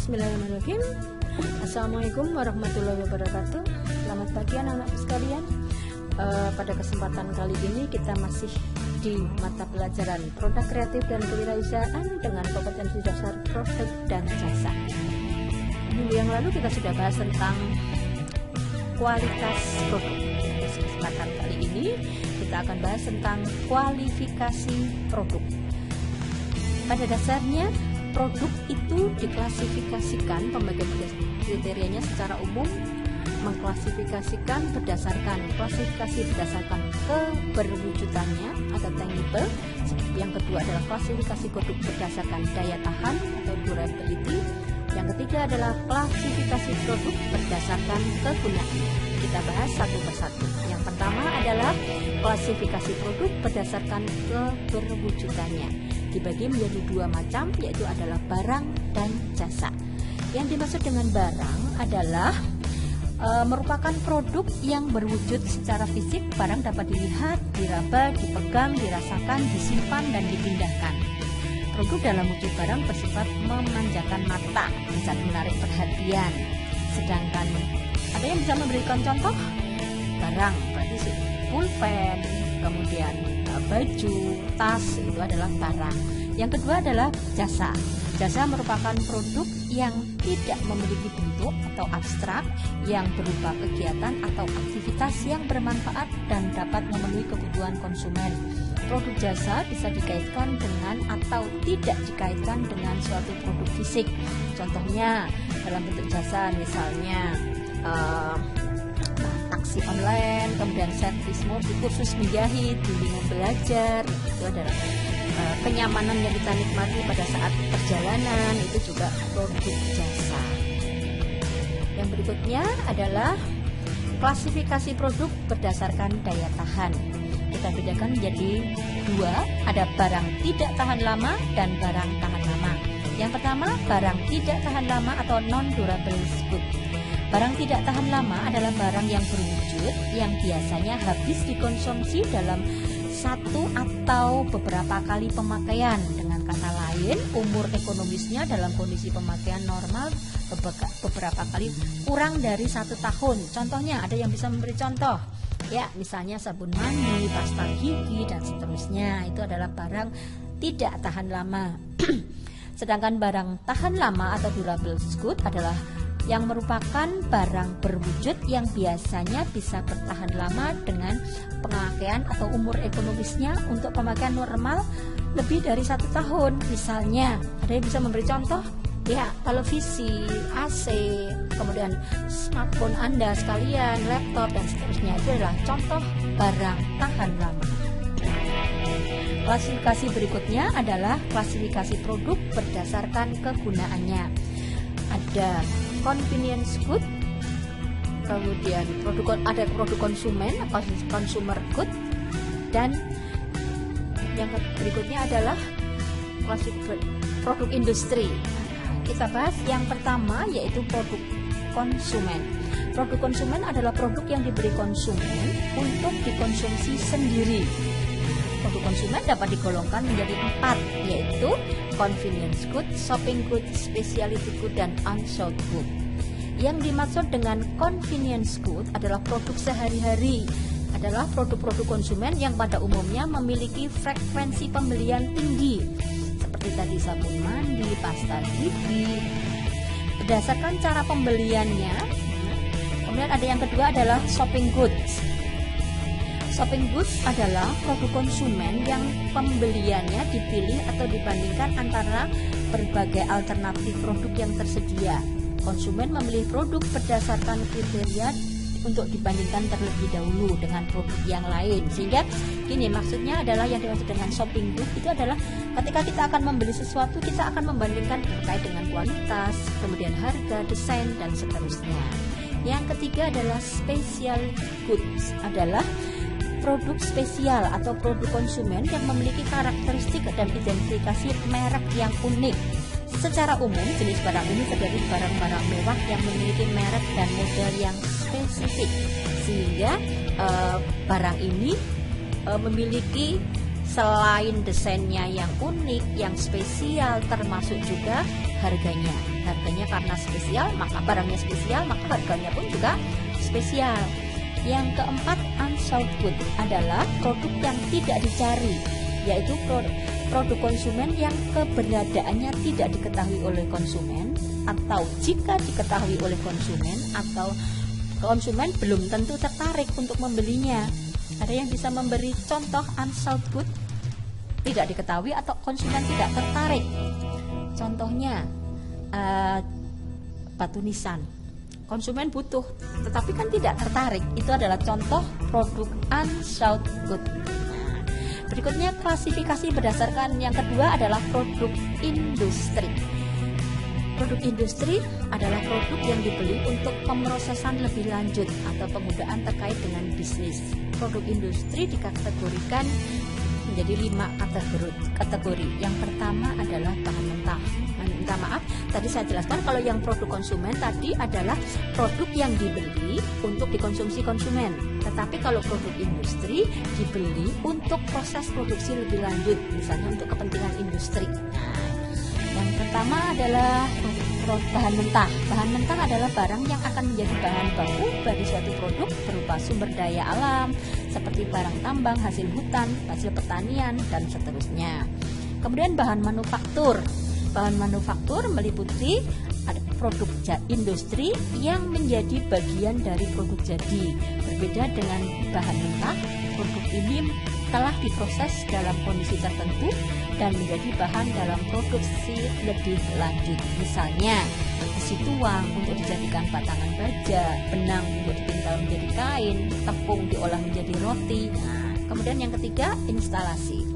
Bismillahirrahmanirrahim. Assalamualaikum warahmatullahi wabarakatuh. Selamat pagi anak-anak sekalian. Pada kesempatan kali ini kita masih di mata pelajaran produk kreatif dan kewirausahaan dengan kompetensi dasar produk dan jasa. Minggu yang lalu kita sudah bahas tentang kualitas produk. Pada kesempatan kali ini kita akan bahas tentang kualifikasi produk. Pada dasarnya produk itu diklasifikasikan, pembagian kriterianya secara umum mengklasifikasikan berdasarkan keberwujudannya atau tangible. Yang kedua adalah klasifikasi produk berdasarkan daya tahan atau durability. Yang ketiga adalah klasifikasi produk berdasarkan kegunaan. Kita bahas satu persatu. Yang pertama adalah klasifikasi produk berdasarkan keberwujudannya. Dibagi menjadi dua macam, yaitu adalah barang dan jasa. Yang dimaksud dengan barang adalah merupakan produk yang berwujud secara fisik. Barang dapat dilihat, diraba, dipegang, dirasakan, disimpan, dan dipindahkan. Produk dalam wujud barang bersifat memanjakan mata, bisa menarik perhatian. Sedangkan ada yang bisa memberikan contoh barang, berarti pulpen, kemudian baju, tas, itu adalah barang. Yang kedua adalah jasa. Jasa merupakan produk yang tidak memiliki bentuk atau abstrak, yang berupa kegiatan atau aktivitas yang bermanfaat dan dapat memenuhi kebutuhan konsumen. Produk jasa bisa dikaitkan dengan atau tidak dikaitkan dengan suatu produk fisik. Contohnya dalam bentuk jasa misalnya taksi online, kemudian servis mobil, kursus menjahit, bimbingan belajar, itu adalah kenyamanan yang kita nikmati pada saat perjalanan, itu juga produk jasa. Yang berikutnya adalah klasifikasi produk berdasarkan daya tahan. Kita bedakan menjadi dua, ada barang tidak tahan lama dan barang tahan lama. Yang pertama, barang tidak tahan lama atau non-durable good. Barang tidak tahan lama adalah barang yang berwujud yang biasanya habis dikonsumsi dalam satu atau beberapa kali pemakaian. Dengan kata lain, umur ekonomisnya dalam kondisi pemakaian normal beberapa kali kurang dari 1 tahun. Contohnya, ada yang bisa memberi contoh, ya, misalnya sabun mandi, pasta gigi, dan seterusnya. Itu adalah barang tidak tahan lama. Sedangkan barang tahan lama atau durable good adalah yang merupakan barang berwujud yang biasanya bisa bertahan lama dengan pemakaian atau umur ekonomisnya untuk pemakaian normal lebih dari 1 tahun. Misalnya, ada yang bisa memberi contoh, ya, televisi, AC, kemudian smartphone Anda sekalian, laptop, dan seterusnya. Itu adalah contoh barang tahan lama. Klasifikasi berikutnya adalah klasifikasi produk berdasarkan kegunaannya. Ada convenience good, kemudian ada produk konsumen, consumer good, dan yang berikutnya adalah produk industri. Kita bahas yang pertama, yaitu produk konsumen. Produk konsumen adalah produk yang diberi konsumen untuk dikonsumsi sendiri. Produk konsumen dapat digolongkan menjadi 4, yaitu convenience good, shopping good, specialty good, dan unsold good. Yang dimaksud dengan convenience good adalah produk sehari-hari, adalah produk-produk konsumen yang pada umumnya memiliki frekuensi pembelian tinggi, seperti tadi sabun mandi, pasta gigi, berdasarkan cara pembeliannya. Kemudian ada yang kedua adalah shopping goods. Shopping goods adalah produk konsumen yang pembeliannya dipilih atau dibandingkan antara berbagai alternatif produk yang tersedia. Konsumen memilih produk berdasarkan kriteria untuk dibandingkan terlebih dahulu dengan produk yang lain. Sehingga gini, maksudnya adalah yang dimaksud dengan shopping goods itu adalah ketika kita akan membeli sesuatu, kita akan membandingkan terkait dengan kualitas, kemudian harga, desain, dan seterusnya. Yang ketiga adalah special goods, adalah produk spesial atau produk konsumen yang memiliki karakteristik dan identifikasi merek yang unik. Secara umum, jenis barang ini terdiri barang-barang mewah yang memiliki merek dan model yang spesifik, sehingga barang ini memiliki Selain desainnya yang unik, yang spesial, termasuk juga harganya. Harganya karena spesial, maka barangnya spesial, maka harganya pun juga spesial. Yang keempat, unsought good adalah produk yang tidak dicari, yaitu produk konsumen yang keberadaannya tidak diketahui oleh konsumen, atau jika diketahui oleh konsumen, atau konsumen belum tentu tertarik untuk membelinya. Ada yang bisa memberi contoh unsought good? Tidak diketahui atau konsumen tidak tertarik. Contohnya batu nisan. Konsumen butuh, tetapi kan tidak tertarik. Itu adalah contoh produk unsought good. Berikutnya klasifikasi berdasarkan yang kedua adalah produk industri. Produk industri adalah produk yang dibeli untuk pemrosesan lebih lanjut atau penggunaan terkait dengan bisnis. Produk industri dikategorikan menjadi 5 kategori. Yang pertama adalah bahan mentah. Minta maaf, tadi saya jelaskan kalau yang produk konsumen tadi adalah produk yang dibeli untuk dikonsumsi konsumen. Tetapi kalau produk industri dibeli untuk proses produksi lebih lanjut, misalnya untuk kepentingan industri. Yang pertama adalah bahan mentah. Bahan mentah adalah barang yang akan menjadi bahan baku bagi suatu produk berupa sumber daya alam, seperti barang tambang, hasil hutan, hasil pertanian, dan seterusnya. Kemudian bahan manufaktur. Bahan manufaktur meliputi produk industri yang menjadi bagian dari produk jadi. Berbeda dengan bahan mentah, produk ini telah diproses dalam kondisi tertentu dan menjadi bahan dalam produksi lebih lanjut. Misalnya, besi tuang untuk dijadikan batangan baja, benang untuk dipintal menjadi kain, tepung diolah menjadi roti. Kemudian yang ketiga, instalasi.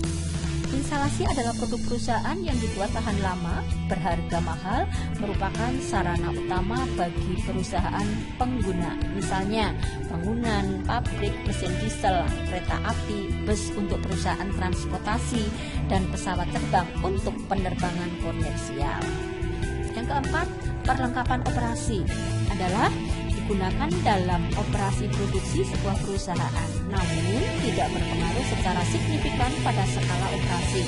Instalasi adalah produk perusahaan yang dibuat tahan lama, berharga mahal, merupakan sarana utama bagi perusahaan pengguna. Misalnya, bangunan, pabrik, mesin diesel, kereta api, bus untuk perusahaan transportasi, dan pesawat terbang untuk penerbangan komersial. Yang keempat, perlengkapan operasi adalah digunakan dalam operasi produksi sebuah perusahaan, namun tidak berpengaruh secara signifikan pada skala operasi.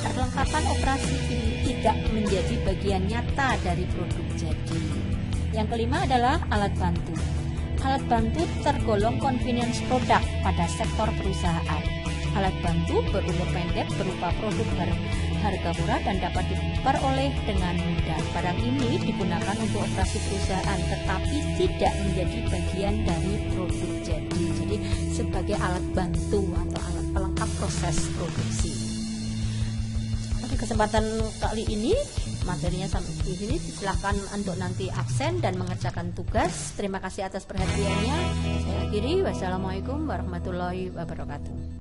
Perlengkapan operasi ini tidak menjadi bagian nyata dari produk jadi. Yang kelima adalah alat bantu. Alat bantu tergolong convenience product pada sektor perusahaan. Alat bantu berumur pendek berupa produk harga murah dan dapat diperoleh dengan mudah. Barang ini digunakan untuk operasi perusahaan tetapi tidak menjadi bagian dari produk jadi. Jadi sebagai alat bantu atau alat pelengkap proses produksi. Pada kesempatan kali ini materinya sampai di sini. Silahkan untuk nanti absen dan mengerjakan tugas. Terima kasih atas perhatiannya. Saya akhiri. Wassalamualaikum warahmatullahi wabarakatuh.